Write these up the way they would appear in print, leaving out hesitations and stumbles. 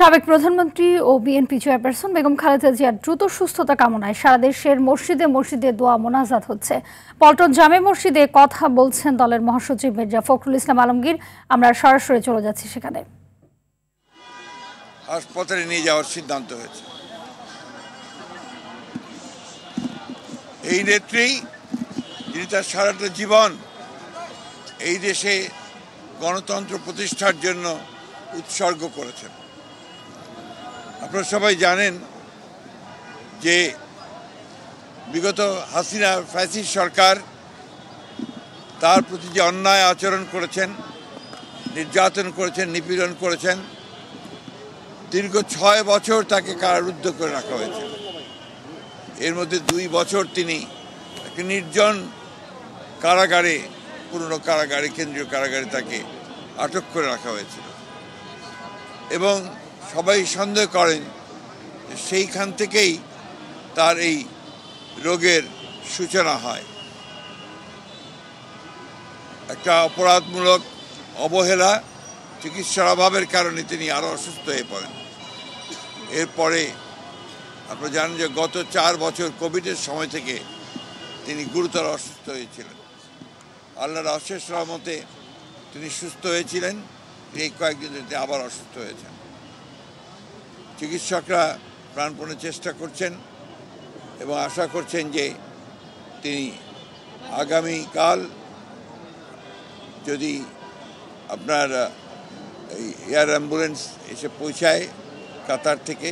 সাবেক প্রধানমন্ত্রী ও BNP chairperson Begum Khaleda জিয়ার দ্রুত সুস্থতা কামনায় সারা দেশের মসজিদে মসজিদে দোয়া মোনাজাত হচ্ছে। পল্টন জামে মসজিদে কথা বলছেন দলের মহাসচিব মির্জা ফখরুল ইসলাম আলমগীর। আমরা সরাসরি চলে যাচ্ছি সেখানে। হাসপাতালে নিয়ে যাওয়ার সিদ্ধান্ত হয়েছে। এই নেত্রী যিনি তার সারাটা জীবন এই দেশে গণতন্ত্র প্রতিষ্ঠার জন্য উৎসর্গ করেছেন। আপনারা সবাই জানেন যে বিগত হাসিনা ফ্যাসিস্ট সরকার তার প্রতি যে অন্যায় আচরণ করেছেন, নির্যাতন করেছেন, নিপীড়ন করেছেন, দীর্ঘ 6 বছর তাকে কারারুদ্ধ করে রাখা হয়েছে। এর মধ্যে 2 বছর তিনি একটি নির্জন কারাগারে, পুরনো কারাগারে, কেন্দ্রীয় কারাগারে তাকে আটক করে রাখা হয়েছিল এবং সবাই সন্দেহ করেন যে সেইখান থেকেই তার এই রোগের সূচনা হয়। একটা অপরাধমূলক অবহেলা, চিকিৎসার অভাবের কারণে তিনি আরও অসুস্থ হয়ে পড়েন। এরপরে আপনারা জানেন যে গত 4 বছর কোভিডের সময় থেকে তিনি গুরুতর অসুস্থ হয়েছিলেন। আল্লাহর অশেষ রহমতে তিনি সুস্থ হয়েছিলেন। এই কয়েকদিন তিনি আবার অসুস্থ হয়েছেন। চিকিৎসকরা প্রাণপণে চেষ্টা করছেন এবং আশা করছেন যে তিনি আগামীকাল যদি আপনার এই এয়ার অ্যাম্বুলেন্স এসে পৌঁছায় কাতার থেকে,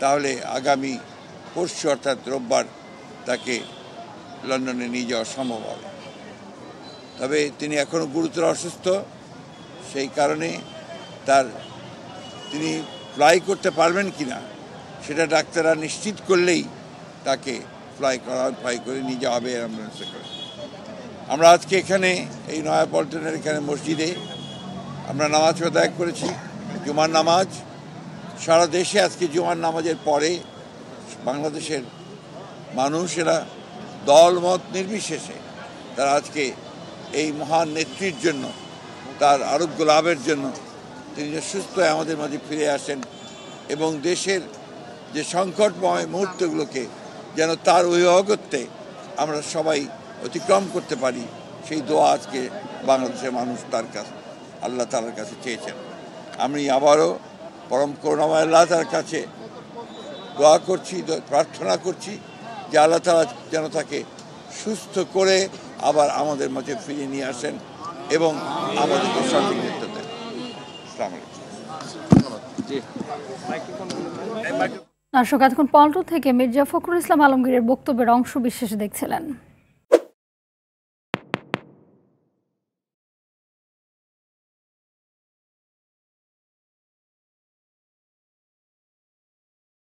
তাহলে আগামী পরশু অর্থাৎ রোববার তাকে লন্ডনে নিয়ে যাওয়া সম্ভব হবে। তবে তিনি এখনও গুরুতর অসুস্থ, সেই কারণে তিনি ফ্লাই করতে পারবেন কিনা সেটা ডাক্তাররা নিশ্চিত করলেই তাকে ফ্লাই করে নিয়ে যাওয়া হবে অ্যাম্বুলেন্সে করে। আমরা আজকে এখানে এই নয়াপল্টনের এখানে মসজিদে আমরা নামাজ আদায় করেছি, জুমার নামাজ। সারা দেশে আজকে জুমার নামাজের পরে বাংলাদেশের মানুষেরা দলমত নির্বিশেষে তারা আজকে এই মহান নেত্রীর জন্য, তার আরোগ্য লাভের জন্য, তিনি যে সুস্থ হয়ে আমাদের মাঝে ফিরে আসেন এবং দেশের যে সংকটময় মুহূর্তগুলোকে যেন তার অভিভাবকত্বে আমরা সবাই অতিক্রম করতে পারি, সেই দোয়া আজকে বাংলাদেশের মানুষ তার কাছে, আল্লাহ তাআলার কাছে চেয়েছেন। আমি আবারও পরম করুণাময় আল্লাহ তার কাছে দোয়া করছি, প্রার্থনা করছি যে আল্লাহ তাআলা যেন তাকে সুস্থ করে আবার আমাদের মাঝে ফিরিয়ে নিয়ে আসেন এবং আমাদেরকে সঠিক নেতৃত্ব দেন। দর্শক, এতক্ষণ পল্টন থেকে মির্জা ফখরুল ইসলাম আলমগীরের বক্তব্যের অংশ বিশেষ দেখছিলেন।